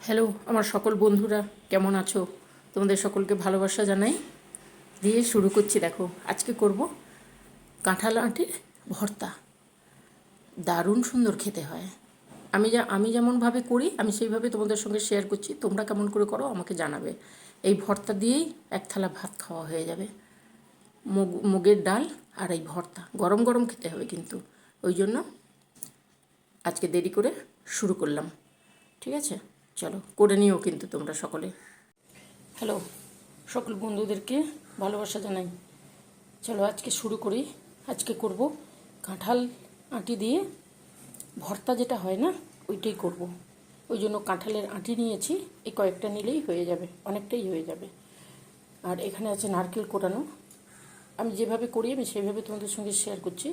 Hello আমার সকল বন্ধুরা, কেমন আছো? তোমাদের সকলকে ভালোবাসা জানাই। দিয়ে শুরু করছি। দেখো, আজকে করব কাঁঠাল আঁটির ভর্তা। দারুণ সুন্দর খেতে হয়। আমি যেমনভাবে করি আমি সেইভাবে তোমাদের সঙ্গে শেয়ার করছি। তোমরা কেমন করে করো আমাকে জানাবে। এই ভর্তা দিয়েই এক থালা ভাত খাওয়া হয়ে যাবে। মুগের ডাল আর এই ভর্তা গরম গরম খেতে হবে কিন্তু। ওই জন্য আজকে দেরি করে শুরু করলাম। ঠিক আছে, চলো করে নিও কিন্তু তোমরা সকলে। হ্যালো সকল বন্ধুদেরকে ভালোবাসা জানাই। চলো আজকে শুরু করি। আজকে করব কাঁঠাল আঁটি দিয়ে ভর্তা, যেটা হয় না ওইটাই করব। ওই জন্য কাঁঠালের আঁটি নিয়েছি। এই কয়েকটা নিলেই হয়ে যাবে, অনেকটাই হয়ে যাবে। আর এখানে আছে নারকেল কোরানো। আমি যেভাবে করি আমি সেইভাবে তোমাদের সঙ্গে শেয়ার করছি।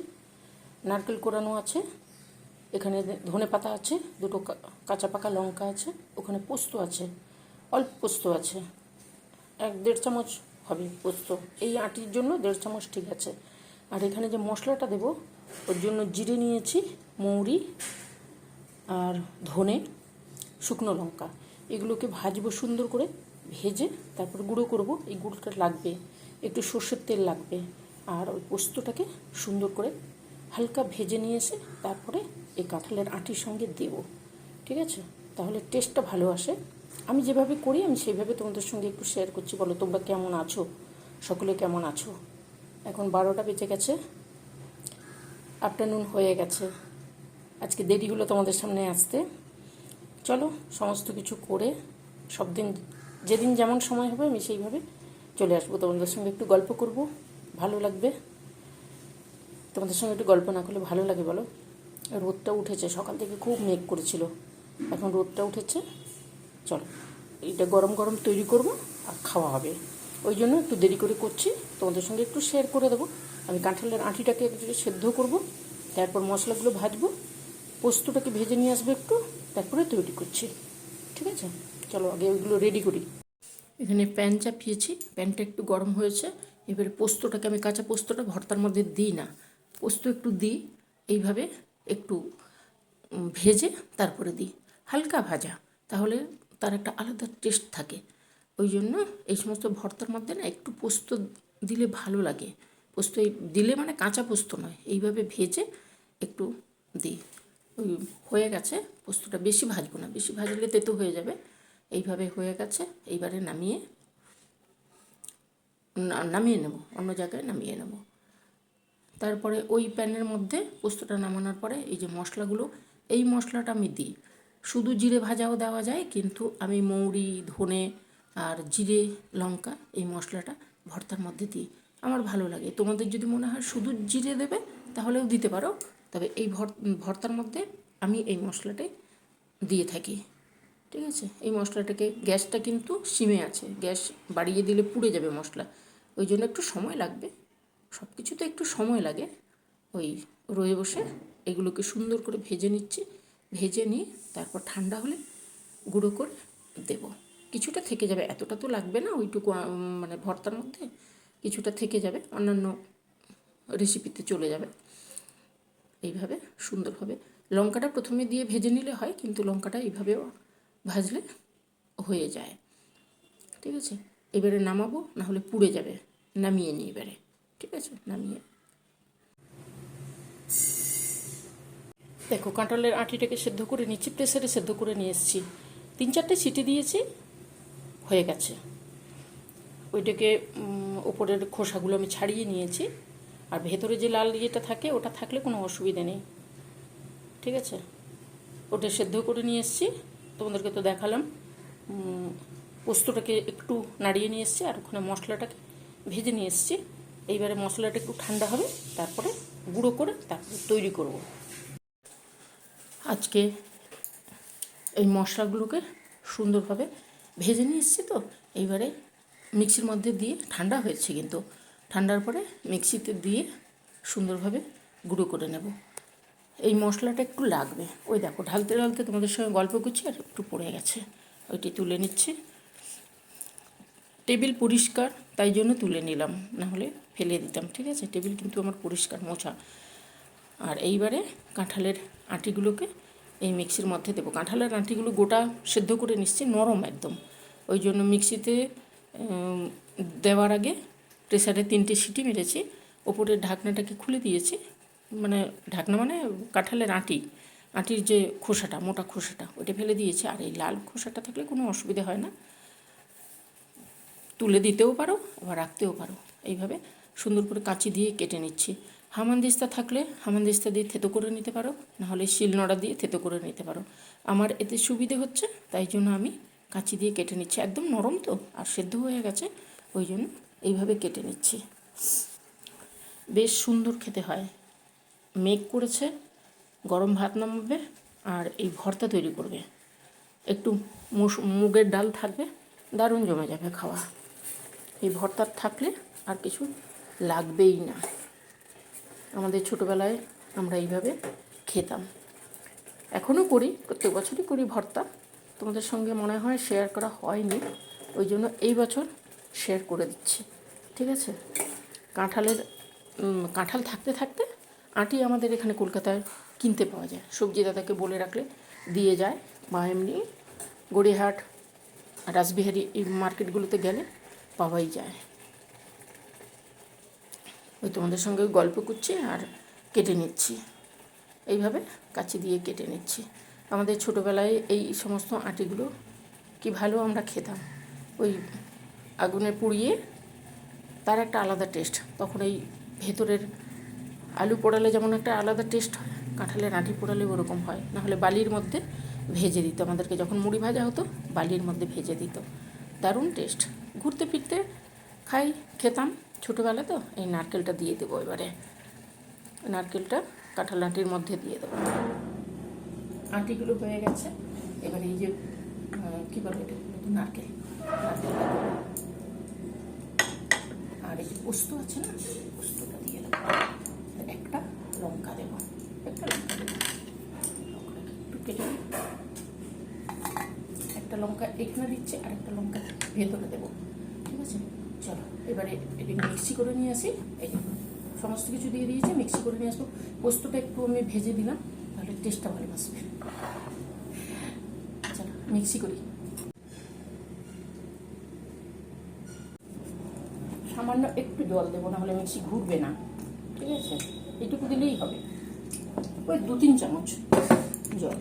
নারকেল কোরানো আছে, এখানে ধনে পাতা আছে, দুটো কাঁচা পাকা লঙ্কা আছে, ওখানে পোস্ত আছে, অল্প পোস্ত আছে, 1-1.5 চামচ হবে পোস্ত। এই আটির জন্য 1.5 চামচ ঠিক আছে। আর এখানে যে মশলাটা দেব ওর জন্য জিরে নিয়েছি, মৌরি আর ধনে, শুকনো লঙ্কা, এগুলোকে ভাজবো সুন্দর করে। ভেজে তারপর গুঁড়ো করব। এই গুঁড়োটা লাগবে, একটু সর্ষের তেল লাগবে। আর ওই পোস্তটাকে সুন্দর করে হালকা ভেজে নিয়ে এসে তারপরে এই কাঁঠালের আঁটির সঙ্গে দেব। ঠিক আছে, তাহলে টেস্টটা ভালো আসে। আমি যেভাবে করি আমি সেইভাবে তোমাদের সঙ্গে একটু শেয়ার করছি। বলো তোমরা কেমন আছো, সকলে কেমন আছো? এখন 12টা বেজে গেছে, আফটারনুন হয়ে গেছে। আজকে দেরি হলো তোমাদের সামনে আসতে। চলো সমস্ত কিছু করে সব দিন যেদিন যেমন সময় হবে আমি সেইভাবে চলে আসবো। তোমাদের সঙ্গে একটু গল্প করব, ভালো লাগবে। তোমাদের সঙ্গে একটু গল্প না করলে ভালো লাগে বলো? রোদটা উঠেছে, সকাল থেকে খুব মেঘ করেছিল, এখন রোদটা উঠেছে। চলো এইটা গরম গরম তৈরি করব আর খাওয়া হবে। ওই জন্য একটু দেরি করে করছি, তোমাদের সঙ্গে একটু শেয়ার করে দেবো। আমি কাঁঠালের আঁটিটাকে একটু সেদ্ধ করব, তারপর মশলাগুলো ভাজবো, পোস্তটাকে ভেজে নিয়ে আসবো একটু, তারপরে তৈরি করছি। ঠিক আছে, চলো আগে ওইগুলো রেডি করি। এখানে প্যান চাপিয়েছি, প্যানটা একটু গরম হয়েছে। এবারে পোস্তটাকে, আমি কাঁচা পোস্তটা ভর্তার মধ্যে দিই না, পোস্ত একটু দিই এইভাবে, একটু ভেজে তারপরে দিই, হালকা ভাজা, তাহলে তার একটা আলাদা টেস্ট থাকে। ওই জন্য এই সমস্ত ভর্তার মধ্যে না একটু পোস্ত দিলে ভালো লাগে। পোস্ত দিলে মানে কাঁচা পোস্ত নয়, এইভাবে ভেজে একটু দিই। ওই হয়ে গেছে পোস্তটা, বেশি ভাজবো না, বেশি ভাজলে তেতো হয়ে যাবে। এইভাবে হয়ে গেছে, এইবারে নামিয়ে নেব, অন্য জায়গায় নামিয়ে নেব। তারপরে ওই প্যানের মধ্যে পোস্তটা নামানোর পরে এই যে মশলাগুলো, এই মশলাটা আমি দিই। শুধু জিরে ভাজাও দেওয়া যায়, কিন্তু আমি মৌরি, ধনে আর জিরে, লঙ্কা এই মশলাটা ভর্তার মধ্যে দিই, আমার ভালো লাগে। তোমাদের যদি মনে হয় শুধু জিরে দেবে তাহলেও দিতে পারো, তবে এই ভর্তার মধ্যে আমি এই মশলাটাই দিয়ে থাকি। ঠিক আছে, এই মশলাটাকে, গ্যাসটা কিন্তু সিমে আছে, গ্যাস বাড়িয়ে দিলে পুড়ে যাবে মশলা। ওই জন্য একটু সময় লাগবে, সব কিছুতে একটু সময় লাগে। ওই রয়ে বসে এগুলোকে সুন্দর করে ভেজে নিচ্ছি, ভেজে নিয়ে তারপর ঠান্ডা হলে গুঁড়ো করে দেব। কিছুটা থেকে যাবে, এতটা তো লাগবে না, ওইটুকু মানে ভর্তার মধ্যে কিছুটা থেকে যাবে, অন্যান্য রেসিপিতে চলে যাবে। এইভাবে সুন্দরভাবে লঙ্কাটা প্রথমে দিয়ে ভেজে নিলে হয়, কিন্তু লঙ্কাটা এইভাবেও ভাজলে হয়ে যায়। ঠিক আছে, এবারে নামাবো, না হলে পুড়ে যাবে। নামিয়ে নিই এবারে। ঠিক আছে, নামিয়ে দেখো কাঁঠালের আঁটিটাকে সেদ্ধ করে নিচ্ছি, প্রেসারে সেদ্ধ করে নিয়ে এসেছি, 3-4টে সিটি দিয়েছি, হয়ে গেছে। ওইটাকে ওপরের খোসাগুলো আমি ছাড়িয়ে নিয়েছি, আর ভেতরে যে লাল ইয়েটা থাকে ওটা থাকলে কোনো অসুবিধা নেই। ঠিক আছে, ওটা সেদ্ধ করে নিয়ে এসেছি, তোমাদেরকে তো দেখালাম। পোস্তটাকে একটু নাড়িয়ে নিয়ে এসেছি, আর ওখানে মশলাটাকে ভেজে নিয়ে এসেছি। এইবারে মশলাটা একটু ঠান্ডা হবে, তারপরে গুঁড়ো করে তারপরে তৈরি করব। আজকে এই মশলাগুলোকে সুন্দরভাবে ভেজে নিয়ে এসেছি, তো এইবারে মিক্সির মধ্যে দিয়ে, ঠান্ডা হয়েছে কিন্তু, ঠান্ডার পরে মিক্সিতে দিয়ে সুন্দরভাবে গুঁড়ো করে নেব। এই মশলাটা একটু লাগবে। ওই দেখো ঢালতে ঢালতে তোমাদের সঙ্গে গল্প করছি আর একটু পড়ে গেছে, ওইটি তুলে নিচ্ছি। টেবিল পরিষ্কার তাই জন্য তুলে নিলাম, না হলে ফেলে দিতাম। ঠিক আছে, টেবিল কিন্তু আমার পরিষ্কার মোছা। আর এইবারে কাঁঠালের আঁটিগুলোকে এই মিক্সির মধ্যে দেবো। কাঁঠালের আঁটিগুলো গোটা সেদ্ধ করে নিচ্ছি, নরম একদম। ওই জন্য মিক্সিতে দেওয়ার আগে প্রেসারে 3টে সিটি মেরেছি, ওপরের ঢাকনাটাকে খুলে দিয়েছি। মানে ঢাকনা মানে কাঁঠালের আঁটির যে খোসাটা, মোটা খোসাটা, ওইটা ফেলে দিয়েছি। আর এই লাল খোসাটা থাকলে কোনো অসুবিধা হয় না, তুলে দিতেও পারো আবার রাখতেও পারো। এইভাবে সুন্দর করে কাঁচি দিয়ে কেটে নিচ্ছি। হামানদিস্তা থাকলে হামানদিস্তা দিয়ে থেতো করে নিতে পারো, নাহলে শিলনোড়া দিয়ে থেতো করে নিতে পারো। আমার এতে সুবিধে হচ্ছে, তাই জন্য আমি কাঁচি দিয়ে কেটে নিচ্ছি। একদম নরম তো, আর সেদ্ধ হয়ে গেছে, ওই জন্য এইভাবে কেটে নিচ্ছি। বেশ সুন্দর খেতে হয়। মেঘ করেছে, গরম ভাত নামাবে আর এই ভর্তা তৈরি করবে, একটু মুগের ডাল থাকবে, দারুণ জমে যাবে খাওয়া। এই ভর্তা থাকলে আর কিছু লাগবেই না। আমাদের ছোটোবেলায় আমরা এইভাবে খেতাম, এখনও করি, প্রত্যেক বছরই করি ভর্তা। তোমাদের সঙ্গে মনে হয় শেয়ার করা হয়নি, ওই জন্য এই বছর শেয়ার করে দিচ্ছি, ঠিক আছে? কাঁঠাল থাকতে থাকতে আঁটি আমাদের এখানে কলকাতায় কিনতে পাওয়া যায়। সবজি দাদাকে বলে রাখলে দিয়ে যায়, বা এমনি গড়িয়াহাট, রাসবিহারি এই মার্কেটগুলোতে গেলে পাওয়াই যায়। ওই তোমাদের সঙ্গে গল্প করছি আর কেটে নিচ্ছি, এইভাবে কাঁচি দিয়ে কেটে নিচ্ছি। আমাদের ছোটোবেলায় এই সমস্ত আঁটিগুলো কি ভালো আমরা খেতাম, ওই আগুনে পুড়িয়ে, তার একটা আলাদা টেস্ট। তখন এই ভেতরের আলু পোড়ালে যেমন একটা আলাদা টেস্ট হয়, কাঁঠালের আঁটি পোড়ালে ওরকম হয়। নাহলে বালির মধ্যে ভেজে দিত আমাদেরকে, যখন মুড়ি ভাজা হতো বালির মধ্যে ভেজে দিত, দারুণ টেস্ট। ঘুরতে ফিরতে খেতাম ছোটোবেলা। তো এই নারকেলটা দিয়ে দেবো এবারে, নারকেলটা কাঁঠাল আঁটির মধ্যে দিয়ে দেবো। আঁটিগুলো হয়ে গেছে, এবারে এই যে কী বলে এটা, নারকেলটা দেবো। আর এই যে পোস্ত আছে না, পোস্তটা দিয়ে দেবো। একটা লঙ্কা দেবো, একটু কেটে একটা লঙ্কা এখানে দিচ্ছি, আর একটা লঙ্কা ভেতরে দেবো, ঠিক আছে? চলো এবারে এটাকে মিক্সি করে নিয়ে আসি। এই যে সমস্ত কিছু দিয়ে দিয়েছি, মিক্সি করে নিয়ে আসবো। পোস্তটা একটু আমি ভেজে দিলাম, তাহলে টেস্টটা ভালো আসবে। চলো মিক্সি করি। সামান্য একটু জল দেবো, নাহলে মিক্সি ঘুরবে না, ঠিক আছে? এইটুকু দিলেই হবে, ওই 2-3 চামচ জল।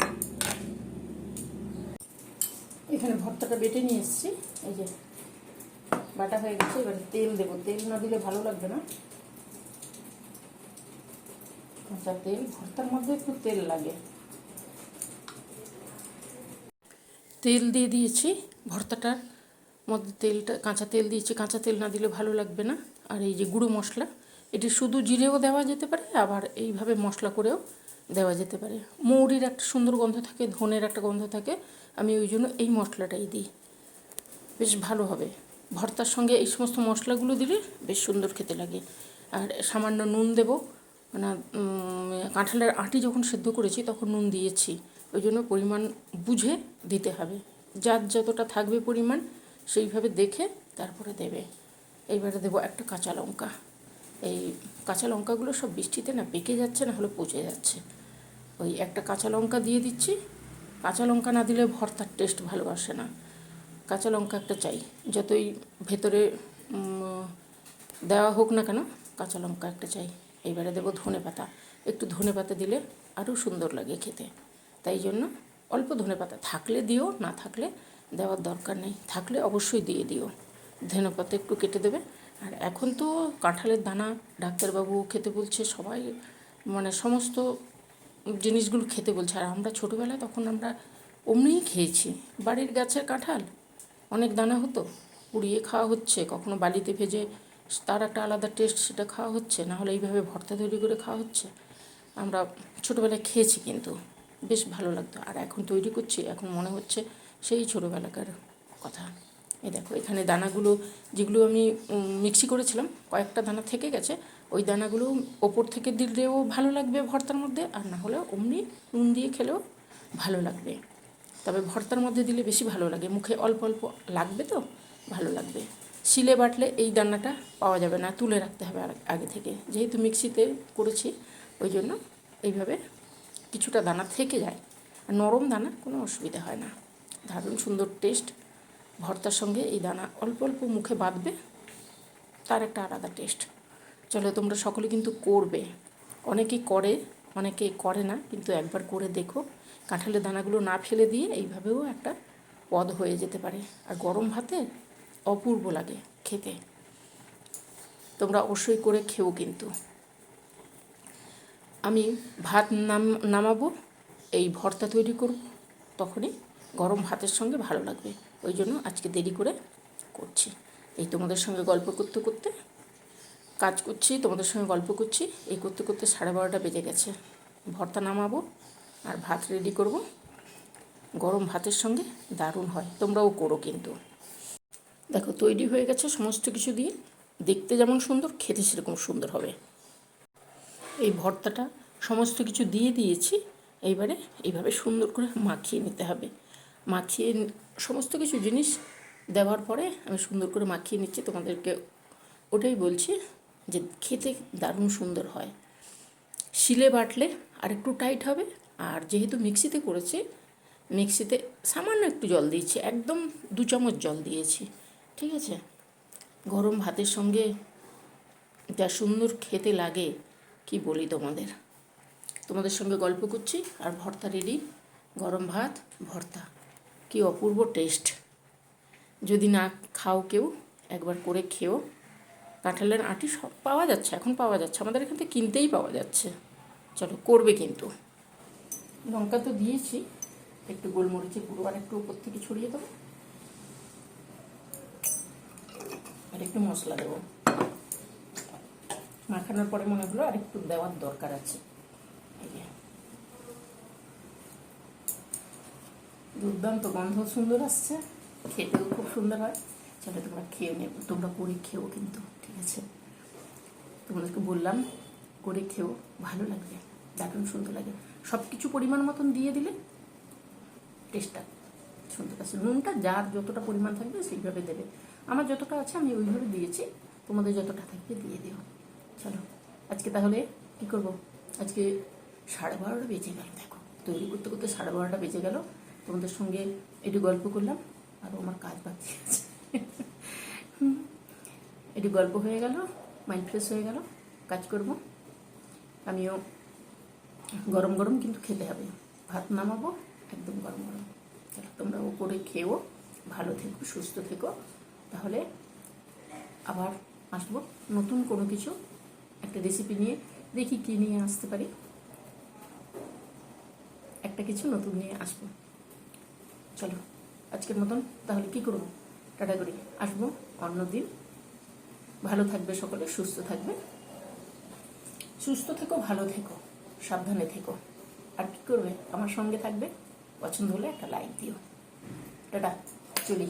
এখানে ভর্তাটা বেটে নিয়ে এসেছি, এই যে বাটা হয়ে গেছে। এবারে তেল দেবো, তেল না দিলে ভালো লাগবে না। কাঁচা তেল, ভর্তার মধ্যে একটু তেল লাগে। তেল দিয়ে দিয়েছি, ভর্তাটার মধ্যে কাঁচা তেল দিয়েছি। কাঁচা তেল না দিলে ভালো লাগবে না। আর এই যে গুঁড়ো মশলা, এটি শুধু জিরেও দেওয়া যেতে পারে, আবার এইভাবে মশলা করেও দেওয়া যেতে পারে। মৌরির একটা সুন্দর গন্ধ থাকে, ধনের একটা গন্ধ থাকে, আমি ওই জন্য এই মশলাটাই দিই, বেশ ভালো হবে। ভর্তার সঙ্গে এই সমস্ত মশলাগুলো দিলে বেশ সুন্দর খেতে লাগে। আর সামান্য নুন দেবো, মানে কাঁঠালের আঁটি যখন সেদ্ধ করেছি তখন নুন দিয়েছি, ওই জন্য পরিমাণ বুঝে দিতে হবে। যার যতটা থাকবে পরিমাণ, সেইভাবে দেখে তারপরে দেবে। এইবারে দেবো একটা কাঁচা লঙ্কা। এই কাঁচা লঙ্কাগুলো সব বৃষ্টিতে না পেকে যাচ্ছে, না হলে পচে যাচ্ছে। ওই একটা কাঁচা লঙ্কা দিয়ে দিচ্ছি। কাঁচা লঙ্কা না দিলে ভর্তার টেস্ট ভালো আসে না, কাঁচা লঙ্কা একটা চাই, যতই ভেতরে দেওয়া হোক না কেন, কাঁচা লঙ্কা একটা চাই। এইবারে দেবো ধনে পাতা। একটু ধনে পাতা দিলে আরও সুন্দর লাগে খেতে, তাই জন্য অল্প ধনে পাতা থাকলে দিও, না থাকলে দেওয়ার দরকার নেই, থাকলে অবশ্যই দিয়ে দিও। ধনে পাতা একটু কেটে দেবে। আর এখন তো কাঁঠালের দানা ডাক্তারবাবু খেতে বলছে, সবাই মানে সমস্ত জিনিসগুলো খেতে বলছে। আর আমরা ছোটোবেলায় তখন আমরা অমনিই খেয়েছি, বাড়ির গাছের কাঁঠাল, অনেক দানা হতো, পুড়িয়ে খাওয়া হচ্ছে, কখনো বালিতে ভেজে, তার একটা আলাদা টেস্ট, সেটা খাওয়া হচ্ছে, না হলে এইভাবে ভর্তা তৈরি করে খাওয়া হচ্ছে। আমরা ছোটোবেলায় খেয়েছি, কিন্তু বেশ ভালো লাগতো। আর এখন তৈরি করছি, এখন মনে হচ্ছে সেই ছোটোবেলাকার কথা। এই দেখো এখানে দানাগুলো, যেগুলো আমি মিক্সি করেছিলাম, কয়েকটা দানা থেকে গেছে, ওই দানাগুলো ওপর থেকে দিলেও ভালো লাগবে ভর্তার মধ্যে, আর না হলেও অমনি নুন দিয়ে খেলেও ভালো লাগবে। তবে ভর্তার মধ্যে দিলে বেশি ভালো লাগে, মুখে অল্প অল্প লাগবে তো ভালো লাগবে। শিলে বাটলে এই দানাটা পাওয়া যাবে না, তুলে রাখতে হবে আগে থেকে। যেহেতু মিক্সিতে করেছি, ওই জন্য এইভাবে কিছুটা দানা থেকে যায়, আর নরম দানা কোনো অসুবিধা হয় না, দারুণ সুন্দর টেস্ট। ভর্তার সঙ্গে এই দানা অল্প অল্প মুখে বাঁধবে, তার একটা আলাদা টেস্ট। চলো তোমরা সকলে কিন্তু করবে, অনেকেই করে অনেকে করে না, কিন্তু একবার করে দেখো। কাঁঠালের দানাগুলো না ফেলে দিয়ে এইভাবেও একটা পদ হয়ে যেতে পারে, আর গরম ভাতে অপূর্ব লাগে খেতে। তোমরা অবশ্যই করে খেও কিন্তু। আমি ভাত নামাবো, এই ভর্তা তৈরি করব, তখনই গরম ভাতের সঙ্গে ভালো লাগবে, ওই জন্য আজকে দেরি করে করছি। এই তোমাদের সঙ্গে গল্প করতে করতে কাজ করছি, তোমাদের সঙ্গে গল্প করছি, এই করতে করতে 12:30 বেজে গেছে। ভর্তা নামাবো আর ভাত রেডি করব, গরম ভাতের সঙ্গে দারুণ হয়, তোমরাও করো কিন্তু। দেখো তৈরি হয়ে গেছে সমস্ত কিছু দিয়ে, দেখতে যেমন সুন্দর খেতে সেরকম সুন্দর হবে। এই ভর্তাটা সমস্ত কিছু দিয়ে দিয়েছি, এইবারে এইভাবে সুন্দর করে মাখিয়ে নিতে হবে। মাখিয়ে সমস্ত কিছু জিনিস দেওয়ার পরে আমি সুন্দর করে মাখিয়ে নিচ্ছি, তোমাদেরকে ওটাই বলছি যে খেতে দারুণ সুন্দর হয়। শিলে বাটলে আর একটু টাইট হবে, আর যেহেতু মিক্সিতে করেছি, মিক্সিতে সামান্য একটু জল দিয়েছি, একদম 2 চামচ জল দিয়েছি, ঠিক আছে। গরম ভাতের সঙ্গে যা সুন্দর খেতে লাগে কি বলি তোমাদের। তোমাদের সঙ্গে গল্প করছি আর ভর্তা রেডি, গরম ভাত ভর্তা, কি অপূর্ব টেস্ট। যদি না খাও কেউ, একবার করে খেও। কাঁঠালের আঁটি সব পাওয়া যাচ্ছে, এখন পাওয়া যাচ্ছে, আমাদের এখান থেকে কিনতেই পাওয়া যাচ্ছে। চলো করবে কিন্তু। লঙ্কা তো দিয়েছি, একটু গোলমরিচের গুঁড়ো আর একটু উপর থেকে ছড়িয়ে দেবো, আর একটু মশলা দেবো। মাখানোর পরে মনে হলো আর একটু দেওয়ার দরকার আছে। দুর্দান্ত গন্ধ সুন্দর আসছে, খেতেও খুব সুন্দর হয়। চলো তোমরা খেয়ে নেবো, তোমরা করে খেও কিন্তু, ঠিক আছে। তোমাদেরকে বললাম করে খেও, ভালো লাগবে, দারুণ সুন্দর লাগে। সব কিছু পরিমাণ মতন দিয়ে দিলে টেস্টটা সুন্দর আছে। নুনটা যার যতটা পরিমাণ থাকবে সেইভাবে দেবে, আমার যতটা আছে আমি ওইভাবে দিয়েছি, তোমাদের যতটা থাকবে দিয়ে দিও। চলো আজকে তাহলে কী করবো, আজকে 12:30 বেজে গেল, দেখো তৈরি করতে করতে 12:30 বেজে গেল। তোমাদের সঙ্গে একটু গল্প করলাম, আরও আমার কাজ বাকি আছে। একটু গল্প হয়ে গেল, মাইন্ড ফ্রেশ হয়ে গেল, কাজ করব। আমিও গরম গরম কিন্তু খেতে হবে, ভাত নামাবো একদম গরম গরম। তোমরাও করে খেও, ভালো থেকো, সুস্থ থেকো। তাহলে আবার আসবো নতুন কোনো কিছু একটা রেসিপি নিয়ে, দেখি কী নিয়ে আসতে পারি, একটা কিছু নতুন নিয়ে আসবো। চলো আজকের মতন তাহলে কি করবো, টাটা করি, আসবো অন্যদিন। ভালো থাকবে সকলে, সুস্থ থাকবে, সুস্থ থেকো, ভালো থেকো, সাবধানে থেকো। আর কি করবে, আমার সঙ্গে থাকবে, পছন্দ হলে একটা লাইক দিও। টাটা, চলি।